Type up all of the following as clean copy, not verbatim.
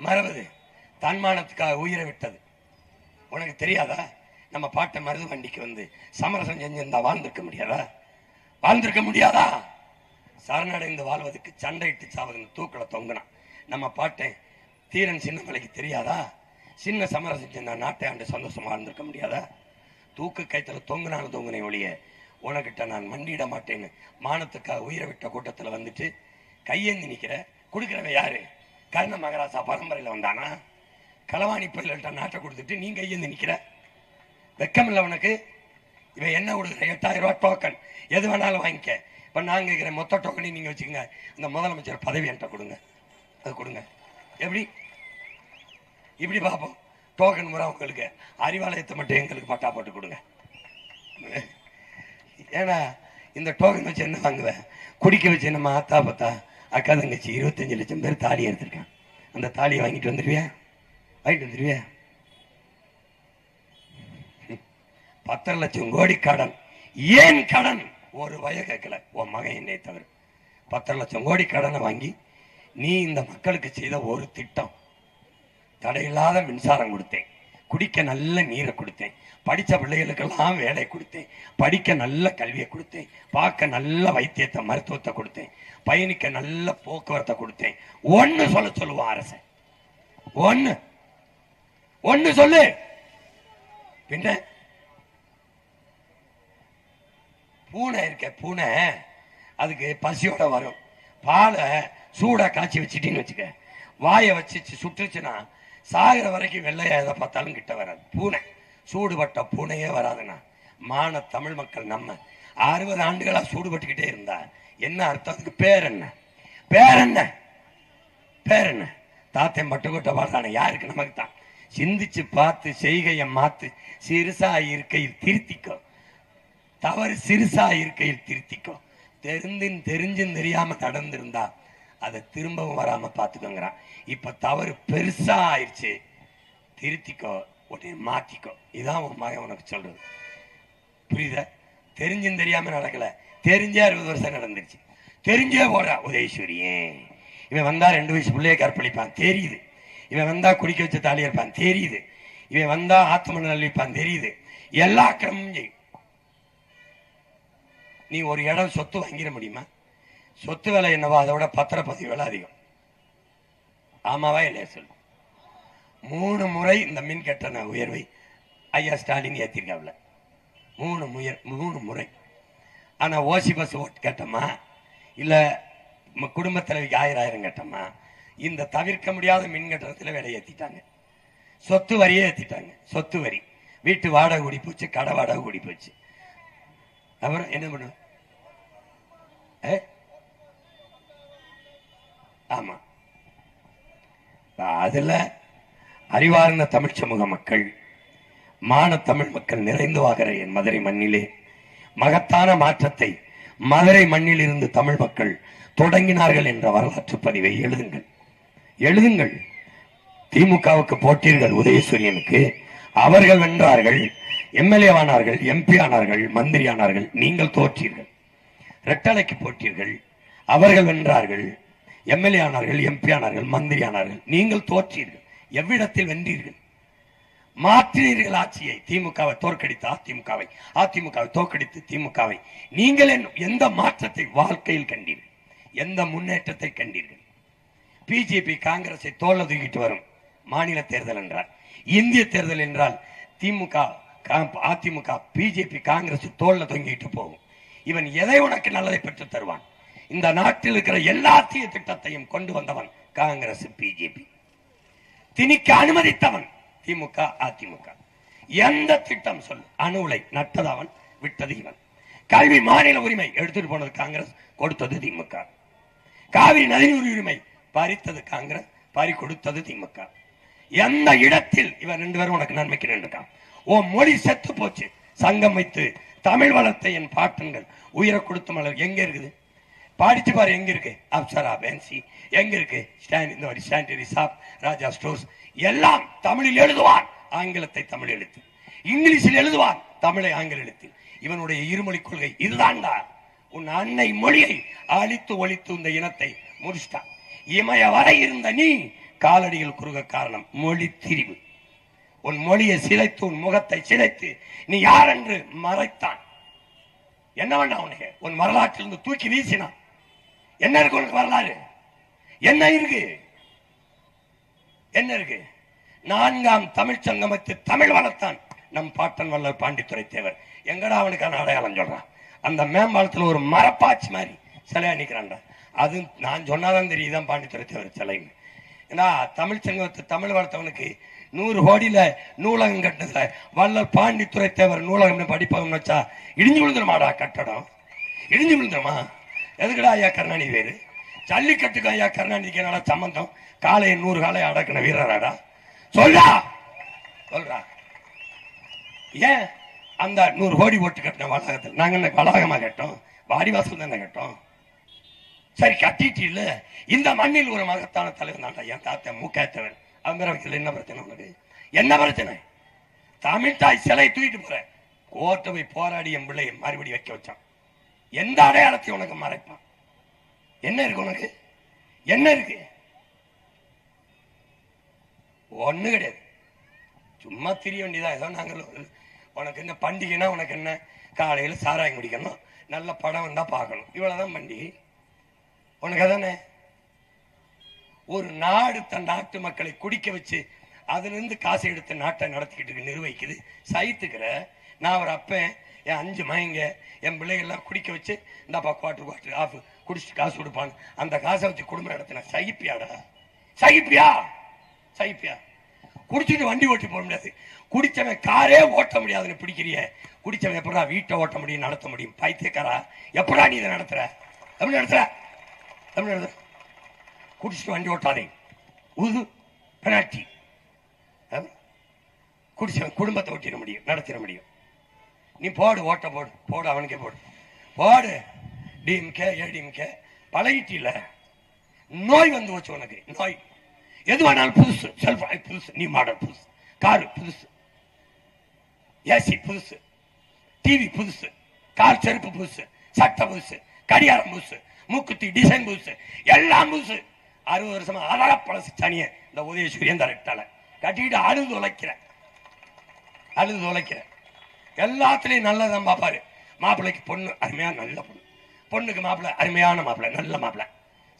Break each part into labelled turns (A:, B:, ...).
A: மறவது தன்மானத்துக்காக உயிரை விட்டது. உனக்கு தெரியாதா? நம்ம பாட்டை மருது வண்டிக்கு வந்து சமரசம் செஞ்சிருந்தா வாழ்ந்திருக்க முடியாதா? வாழ்ந்திருக்க முடியாதா? சரணடைந்து வாழ்வதற்கு சண்டையிட்டு சாவதுன்னு தூக்கில தொங்கினான். நம்ம பாட்டை தீரன் சின்னமலைக்கு தெரியாதா? சின்ன சமரசம் செஞ்சா நாட்டை ஆண்டு சந்தோஷமா வாழ்ந்திருக்க முடியாதா? தூக்கு கைத்துல தொங்குனாலும் தொங்குனை ஒழிய உனக்கிட்ட நான் மண்டியிட மாட்டேன்னு மானத்துக்காக உயிரை விட்ட கூட்டத்தில் வந்துட்டு கையேந்தி நிக்கிற. கொடுக்கிறவ யாரு? கர்ண மகராசா பரம்பரையில் வந்தானா? களவாணி பயில்கிட்ட நாட்டை கொடுத்துட்டு நீ கையேந்தி நிக்கிற. வெக்கம் இல்லை உனக்கு? இவன் என்ன கொடுக்குற? 8000 ரூபாய் டோக்கன், எது வேணாலும் வாங்கிக்க. இப்ப நான் கேட்கிற மொத்த டோக்கனையும் நீங்க வச்சுக்கோங்க. இந்த முதலமைச்சர் பதவி என்கிட்ட கொடுங்க, அது கொடுங்க. எப்படி இப்படி பார்ப்போம்? டோக்கன் முறை உங்களுக்கு, அறிவாலயத்தை மட்டும் எங்களுக்கு பட்டா போட்டு கொடுங்க. ஏன்னா இந்த டோக்கன் வச்சு என்ன வாங்குவேன்? குடிக்க வச்சு நம்ம ஆத்தா பத்தா அக்கா தங்கச்சி 25 லட்சம் பேர் தாலி எடுத்திருக்கான். அந்த தாலியை வாங்கிட்டு வந்துருவியா? வாங்கிட்டு வந்துருவியா? 10 லட்சம் கோடி கடன். ஏன் கடன்? ஒரு வய கேட்கல உன் மகன் என்னை தவிர. 10 லட்சம் கோடி கடனை வாங்கி நீ இந்த மக்களுக்கு செய்த ஒரு திட்டம். தடையில்லாத மின்சாரம் கொடுத்தேன், குடிக்க நல்ல நீரை கொடுத்தேன், படித்த பிள்ளைகளுக்கெல்லாம் வேலை கொடுத்தேன், படிக்க நல்ல கல்வியை கொடுத்தேன், பார்க்க நல்ல வைத்தியத்தை மருத்துவத்தை கொடுத்தேன், பயணிக்க நல்ல போக்குவரத்தை கொடுத்தேன். ஒன்னு சொல்லுவான் அரசு. ஒன்னு சொல்லு. பின்ன பூனை இருக்க, பூனை அதுக்கு பசியோட வரும். பாலை சூடா காய்ச்சி வச்சுட்டின்னு வச்சுக்க, வாயை வச்சு சுட்டுச்சுன்னா சாகிற வரைக்கும் வெள்ளையா எதை பார்த்தாலும் கிட்ட வராது. பூனை சூடுபட்ட பூனையே வராதுன்னா மான தமிழ் மக்கள் நம்ம 60 ஆண்டுகளா சூடுபட்டுக்கிட்டே இருந்தா என்ன அர்த்தம்? அதுக்கு பேர் என்ன? பேர் என்ன? பேர் என்ன? தாத்தன் பட்டுக்கோட்டை பாடுறான யாருக்கு? நமக்கு தான். சிந்திச்சு பார்த்து செய்கையை மாத்து. சிறுசா இருக்கையில் திருத்திக்கோ. தவறு சிறுசா இருக்கையில் திருத்திக்கோ. தெரிஞ்சும் தெரியாம நடந்திருந்தா அதை திரும்பவும் வராம பாத்துக்கோங்கிறான். இப்ப தவறு பெருசா ஆயிடுச்சு, திருத்திக்கோ, உடனே மாத்திக்கோ. இதான் உன் மகன் உனக்கு சொல்றது. புரியுதா? தெரிஞ்சும் தெரியாம நடக்கல, தெரிஞ்சே 60 வருஷம் நடந்துருச்சு. தெரிஞ்சே போடுற உதயசூரியே. இவன் வந்தா 2 வயசு பிள்ளைய கற்பழிப்பான் தெரியுது. இவன் வந்தா குடிக்க வச்ச தாலி இருப்பான் தெரியுது. இவன் வந்தா ஆத்மன அழிப்பான் தெரியுது. எல்லா கிரமும் செய்யும். நீ ஒரு இடம் சொத்து வாங்கிட முடியுமா? சொத்து விலை என்னவோ அதை விட பத்திரப்பதிவு விலை அதிகம். ஆமாவா இல்லையா சொல்லு? 3 முறை இந்த மின் கட்டண உயர்வை ஐயா ஸ்டாலின் ஏத்திருக்காப்ல. 3 முறை. ஆனா ஓசி பஸ் ஓட்டு கேட்டோமா, இல்ல குடும்ப தலைவிக்கு 1000 கேட்டோமா? இந்த தவிர்க்க முடியாத மின் கட்டணத்தில் விலை ஏத்திட்டாங்க. சொத்து வரியே ஏத்திட்டாங்க. சொத்து வரி, வீட்டு வாடகை கூடி போச்சு, கடை வாடகை கூடி போச்சு. அப்புறம் என்ன பண்ண? ஆமா, அதுல அறிவார்ந்த தமிழ் சமூக மக்கள், மான தமிழ் மக்கள் நிறைந்து வாகிற என் மதுரை மண்ணிலே மகத்தான மாற்றத்தை மதுரை மண்ணில் இருந்து தமிழ் மக்கள் தொடங்கினார்கள் என்ற வரலாற்று பதிவை எழுதுங்கள், எழுதுங்கள். திமுகவுக்கு போட்டீர்கள் உதயசூரியனுக்கு, அவர்கள் வென்றார்கள், எம்எல்ஏ ஆனார்கள், எம்பி ஆனார்கள், மந்திரி ஆனார்கள், நீங்கள் தோற்றீர்கள். ரெட்டலைக்கு போட்டீர்கள், அவர்கள் வென்றார்கள், எம்எல்ஏ ஆனார்கள், எம்பி ஆனார்கள், மந்திரி ஆனார்கள், நீங்கள் தோற்றீர்கள். எவ்விடத்தில் வென்றீர்கள்? மாற்றினீர்கள் ஆட்சியை. திமுகவை தோற்கடித்து அதிமுகவை, அதிமுகவை தோற்கடித்து திமுகவை. நீங்கள் எந்த மாற்றத்தை வாழ்க்கையில் கண்டீர்கள்? எந்த முன்னேற்றத்தை கண்டீர்கள்? பிஜேபி காங்கிரஸை தோல்ல தூக்கிட்டு வரும். மாநில தேர்தல் என்றால், இந்திய தேர்தல் என்றால் திமுக அதிமுக பிஜேபி காங்கிரஸ் தோல்ல தொங்கிட்டு போகும். இவன் எதை உனக்கு நல்லதை பெற்று தருவான்? இந்த நாட்டில் இருக்கிற எல்லா தீய திட்டத்தையும் கொண்டு வந்தவன் காங்கிரஸ் பிஜேபி. திணிக்க அனுமதித்தவன் திமுக அதிமுக. எந்த திட்டம் சொல்? அணு உலை நட்டது அவன், விட்டது இவன். கல்வி மாநில உரிமை எடுத்துட்டு போனது காங்கிரஸ், கொடுத்தது திமுக. காவிரி நதிநீர் உரிமை பறித்தது காங்கிரஸ், பறி கொடுத்தது திமுக. எந்த இடத்தில் இவன் 2 பேரும் உனக்கு நன்மைக்கு நின்றுட்டான்? ஓ மொழி செத்து போச்சு. சங்கம் வைத்து தமிழ் வளர்த்த என் பாட்டன்கள் உயிரை கொடுத்த மலர் எங்க இருக்குது? படிச்சு பாரு எங்க இருக்கு? அப்சரா பென்சி எங்க இருக்கு? இந்த மாதிரி ஸ்டாண்டரி ஷாப், ராஜா ஸ்டோர்ஸ் எல்லாம் தமிழில் எழுதுவான், ஆங்கிலத்தை தமிழ் எழுத்து. இங்கிலீஷில் எழுதுவான், தமிழை ஆங்கில எழுத்து. இவனுடைய இருமொழி கொள்கை இதுதான்டா. உன் அன்னை மொழியை அழித்து ஒழித்து இந்த இனத்தை முடிச்சிட்டான். இமய வரை இருந்த நீ காலடிகள் குறுக காரணம் மொழி திரிவு. உன் மொழியை சிதைத்து, உன் முகத்தை சிதைத்து நீ யார் என்று மறைத்தான். என்ன வேண்டாம் உனக்கு? உன் வரலாற்றிலிருந்து தூக்கி வீசினான். என்ன இருக்கு உனக்கு வரலாறு? என்ன இருக்கு? என்ன இருக்கு? 4ஆம் தமிழ் சங்கமத்து தமிழ் வளர்த்தான் நம் பாட்டன் வல்லர் பாண்டித்துரை தேவர். எங்கடா அவனுக்கான அடையாளம் சொல்றான்? அந்த மேம்பாலத்தில் ஒரு மரப்பாச்சி மாதிரி சிலையா நிக்கிறான்டா. அது நான் சொன்னாதான் தெரியுதான் பாண்டித்துரை தேவர் சிலைன்னு. ஏன்னா தமிழ் சங்கமத்து தமிழ் வளர்த்தவனுக்கு 100 கோடியில நூலகம் கட்டுத வல்லல் பாண்டித்துரை தேவர் நூலகம் படிப்பகம் வச்சா இடிஞ்சு விழுந்துருமாடா கட்டடம்? இடிஞ்சு விழுந்துருமா? எதுக்குடா ஐயா கருணாநிதி வேறு? ஜல்லிக்கட்டுக்கு ஐயா கருணாநிதிக்கு என்னடா சம்பந்தம்? காலையை 100 காலையை அடக்கின வீரராடா? சொல்றா சொல்றா. ஏன் அந்த 100 கோடி போட்டு கட்டின வளாகத்தில் நாங்க என்ன வளாகமா கட்டோம்? வாடிவாசல் தானே கட்டோம். சரி கட்டிட்டு இல்ல. இந்த மண்ணில் ஒரு மகத்தான தலைவர் தான்டா என் தாத்தா முக்கேத்தவன். அவன் என்ன பிரச்சனை உனக்கு? என்ன பிரச்சனை? தமிழ்தாய் சிலை தூக்கிட்டு போற கோர்ட்டை போய் போராடி என் பிள்ளையை மறுபடி வைக்க வச்சான். எந்த அடையாளத்தையும் உனக்கு மறைப்பான்? என்ன இருக்கு உனக்கு? என்ன இருக்கு? ஒண்ணு கிடையாது. சும்மா திரிய வேண்டியதான். ஏதோ நாங்கள் உனக்கு என்ன பண்டிகைன்னா உனக்கு என்ன? காலையில் சாராயம் குடிக்கணும், நல்ல படம் வந்தா பார்க்கணும், இவ்வளவுதான் பண்டிகை உனக்கு. அதானே ஒரு நாடு தன் நாட்டு மக்களை குடிக்க வச்சு அதுல இருந்து காசு எடுத்து நாட்டை நடத்திக்கிட்டு நிர்வகிக்குது. சைத்துக்கிற நான் ஒரு அப்பன் என் 5 மயங்க என் பிள்ளைகள்லாம் குடிக்க வச்சு இந்தாப்பா குவாட்டர் ஆஃப் குடிச்சிட்டு காசு கொடுப்பான். அந்த காசை வச்சு குடும்பம் நடத்தின சகிப்பியாடா? சகிப்பியா? சகிப்பியா? குடிச்சிட்டு வண்டி ஓட்டி போக முடியாது. குடிச்சவன் காரே ஓட்ட முடியாதுன்னு பிடிக்கிறிய. குடிச்சவன் எப்படா வீட்டை ஓட்ட முடியும், நடத்த முடியும்? பைத்தியக்காரா, எப்படா நீ இதை நடத்துற? எப்படி நடத்துற? எப்படி நடத்துற? குடிச்சிட்டு வண்டி ஓட்டாதே, உது பெனால்டி. குடிச்சவன் குடும்பத்தை ஓட்டிட முடியும், நடத்திட முடியும். நீ போடு, ஓட்ட போடு, போடு, அவனுக்கே போடு, போடு. டிஎம்கே ஏடிஎம்கே பழகிட்டில. நோய் வந்து வச்சு உனக்கு. நோய் எது வேணாலும் புதுசு. செல்ஃப் புதுசு, நீ மாடல் புதுசு, காரு புதுசு, ஏசி புதுசு, டிவி புதுசு, கால் செருப்பு புதுசு, சட்டை புதுசு, கடிகாரம் புதுசு, மூக்குத்தி டிசைன் புதுசு, எல்லாம் புதுசு. 60 வருஷமா அழக பழசு சனிய இந்த உதயசூரியன் தரட்டால கட்டிக்கிட்டு அழுது உழைக்கிற, அழுது உழைக்கிற. எல்லாத்துலயும் நல்லதான் பாப்பாரு. மாப்பிள்ளைக்கு பொண்ணு அருமையா நல்ல பொண்ணு, பொண்ணுக்கு மாப்பிள்ளை அருமையான மாப்பிள்ளை, நல்ல மாப்பிள்ளை.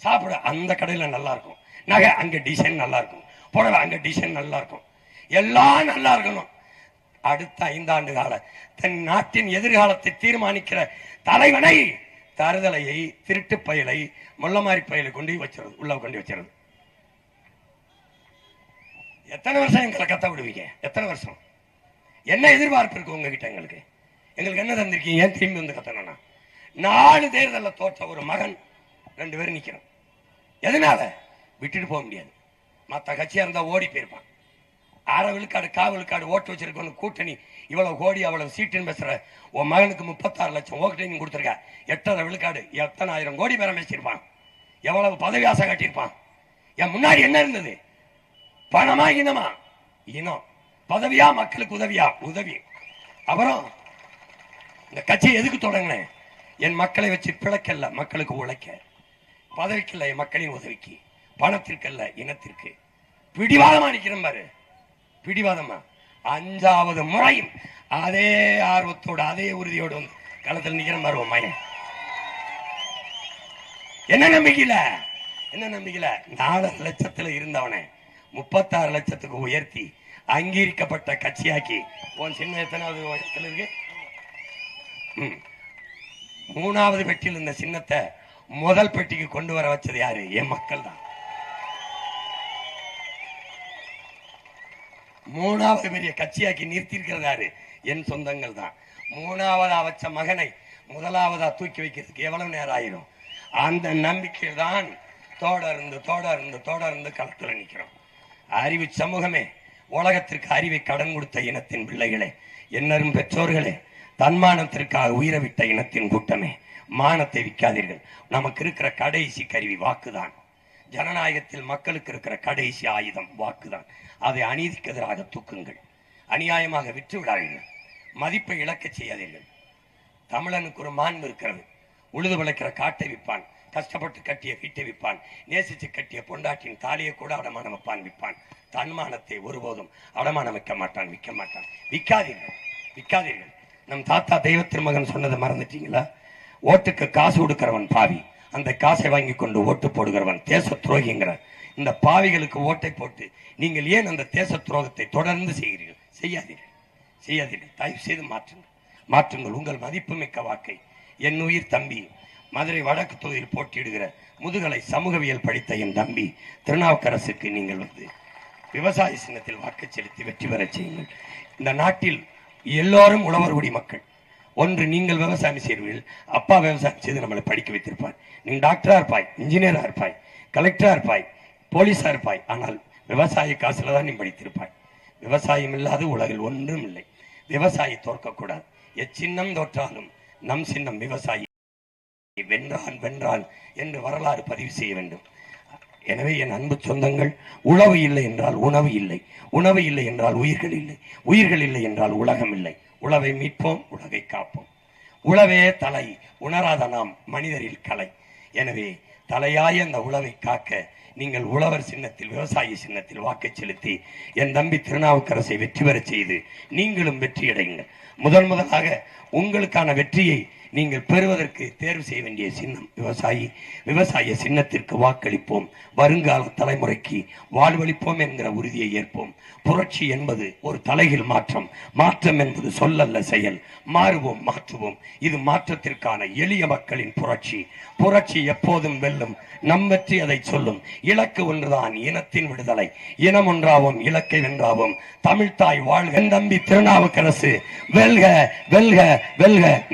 A: சாப்பிட அந்த கடையில நல்லா இருக்கும், நகை அங்க டிசைன் நல்லா இருக்கும், புடவை அங்க டிசைன் நல்லா இருக்கும், எல்லாம் நல்லா இருக்கணும். அடுத்த 5 ஆண்டு கால தன் நாட்டின் எதிர்காலத்தை தீர்மானிக்கிற தலைவனை, தருதலையை, திருட்டு பயலை, முள்ளமாரி பயலை கொண்டு வச்சிருது, உள்ள கொண்டு வச்சிருது. எத்தனை வருஷம் எங்களை கத்த விடுவீங்க? எத்தனை வருஷம்? என்ன எதிர்பார்ப்பு இருக்கு உங்ககிட்ட? எங்களுக்கு என்ன தந்திருக்கீங்க? ஏன் திரும்பி வந்து கத்தனா? 4 தேர்தலில் தோற்ற ஒரு மகன் 2 பேரும் நிக்கிறோம். எதனால? விட்டுட்டு போக முடியாது. மற்ற கட்சியா இருந்தா ஓடி போயிருப்பான். 1/2 விழுக்காடு 1/4 விழுக்காடு ஓட்டு வச்சிருக்க கூட்டணி இவ்வளவு கோடி அவ்வளவு சீட்டுன்னு பேசுற உன் மகனுக்கு 36 லட்சம் ஓட்டு நீங்க கொடுத்துருக்க. 8.5 விழுக்காடு எத்தனை ஆயிரம் கோடி பேரம் பேசியிருப்பான். எவ்வளவு பதவி ஆசை காட்டியிருப்பான். என் முன்னாடி என்ன இருந்தது? பணமா இனமா? இனம். பதவியா மக்களுக்கு உதவியா? உதவி. அப்புறம் இந்த கட்சியை எதுக்கு தொடங்கினேன்? என் மக்களை வச்சு பிழைக்கல்ல, மக்களுக்கு உழைக்க. பதவிக்கல்ல, என் மக்களின் உதவிக்கு. பணத்திற்கல்ல, இனத்திற்கு. பிடிவாதமா நிக்கிறேன் பாரு, பிடிவாதமா. 5வது முறையும் அதே ஆர்வத்தோடு அதே உறுதியோடு வந்து களத்தில் நிக்கிறேன் பாரு. மையன் என்ன நம்பிக்கையில? என்ன நம்பிக்கையில? 4 லட்சத்துல இருந்தவனை 36 லட்சத்துக்கு உயர்த்தி அங்கீகரிக்கப்பட்ட கட்சியாக்கி. உன் சின்ன எத்தனாவது இடத்துல இருக்கு? 3வது பெட்டியில் இந்த சின்னத்தை முதல் பெட்டிக்கு கொண்டு வர வச்சது யாரு? என் மக்கள் தான். 3வது பெரிய கட்சியாக்கி நிறுத்தி இருக்கிறது யாரு? என் சொந்தங்கள் தான். 3வதா வச்ச மகனை 1வதா தூக்கி வைக்கிறதுக்கு எவ்வளவு நேரம் ஆயிரும்? அந்த நம்பிக்கை தான் தொடர்ந்து தொடர்ந்து தொடர்ந்து களத்தில் நிற்கிறோம். அறிவு சமூகமே, உலகத்திற்கு அறிவை கடன் கொடுத்த இனத்தின் பிள்ளைகளே, என்னரும் பெற்றோர்களே, தன்மானத்திற்காக உயிரை விட்ட இனத்தின் கூட்டமே, மானத்தை விற்காதீர்கள். நமக்கு இருக்கிற கடைசி கருவி வாக்குதான். ஜனநாயகத்தில் மக்களுக்கு இருக்கிற கடைசி ஆயுதம் வாக்குதான். அதை அநீதிக்கு எதிராக தூக்குங்கள். அநியாயமாக விற்று விடாதீர்கள். மதிப்பை இழக்க செய்யாதீர்கள். தமிழனுக்கு ஒரு மாண்பு இருக்கிறது. உழுது விளைக்கிற காட்டை விற்பான், கஷ்டப்பட்டு கட்டிய வீட்டை விற்பான், நேசிச்சு கட்டிய பொண்டாட்டின் தாலியை கூட அடமானம் வைப்பான், விற்பான். தன்மானத்தை ஒருபோதும் அடமானம் வைக்க மாட்டான், விற்க மாட்டான். விற்காதீர்கள், விற்காதீர்கள். நம் தாத்தா தெய்வ திருமகன் சொன்னதை மறந்துட்டீங்களா? ஓட்டுக்கு காசு கொடுக்கிறவன் பாவி, அந்த காசை வாங்கி கொண்டு ஓட்டு போடுகிறவன் தேச துரோகிங்கிறார். இந்த பாவிகளுக்கு ஓட்டை போட்டு நீங்கள் ஏன் அந்த தேச துரோகத்தை தொடர்ந்து செய்கிறீர்கள்? செய்யாதீர்கள், செய்யாதீர்கள். தயவு செய்து மாற்றுங்கள், மாற்றுங்கள் உங்கள் மதிப்புமிக்க வாக்கை. என் உயிர் தம்பி, மதுரை வடக்கு தொகுதியில் போட்டியிடுகிற முதுகலை சமூகவியல் படித்த என் தம்பி திருநாவுக்கரசுக்கு நீங்கள் வந்து விவசாய சின்னத்தில் வாக்கு செலுத்தி வெற்றி பெற செய்யுங்கள். இந்த நாட்டில் எல்லோரும் உழவர்குடி மக்கள். ஒன்று, நீங்கள் விவசாயம் செய்வீர்கள், அப்பா விவசாயம் செய்து நம்மளை படிக்க வைத்திருப்பார். நீ டாக்டரா இருப்பாய், இன்ஜினியரா இருப்பாய், கலெக்டரா இருப்பாய், போலீஸா இருப்பாய், ஆனால் விவசாய காசுல தான் நீ படித்திருப்பாய். விவசாயம் இல்லாத உலகில் ஒன்றும் இல்லை. விவசாயி தோற்கக்கூடாது. எச்சின்னம் தோற்றாலும் நம் சின்னம் விவசாயி. வென்றான் வென்றான் என்று வரலாறு பதிவு செய்ய வேண்டும். எனவே என் அன்பு சொந்தங்கள், உழவு இல்லை என்றால் உணவு இல்லை, உணவு இல்லை என்றால் உயிர்கள் இல்லை, உயிர்கள் இல்லை என்றால் உலகம் இல்லை. உழவை மீட்போம், உலகை காப்போம். உழவே தலை, உணராத நாம் மனிதரில் கலை. எனவே தலையாய அந்த உழவை காக்க நீங்கள் உழவர் சின்னத்தில், விவசாயி சின்னத்தில் வாக்கு செலுத்தி என் தம்பி திருநாவுக்கரசை வெற்றி பெற செய்து நீங்களும் வெற்றியடையுங்கள். முதலாக உங்களுக்கான வெற்றியை நீங்கள் பெறுவதற்கு தேர்வு செய்ய வேண்டிய சின்னம் விவசாயி. விவசாய சின்னத்திற்கு வாக்களிப்போம். வருங்கால தலைமுறைக்கு வாழ்வளிப்போம் என்கிற உறுதியை ஏற்போம். புரட்சி என்பது ஒரு தலைகீழ் மாற்றம். மாற்றம் என்பது சொல்லல்ல, செயல். மாறுவோம், மாற்றுவோம். இது மாற்றத்திற்கான எளிய மக்களின் புரட்சி. புரட்சி எப்போதும் வெல்லும். நம் வெற்றி அதை சொல்லும். இலக்கு ஒன்றுதான், இனத்தின் விடுதலை. இனம் ஒன்றாவோம், இலக்கை வென்றாவோம். தமிழ்தாய் வாழ்க. தம்பி திருநாவுக்கரசு வெல்க, வெல்க, வெல்க.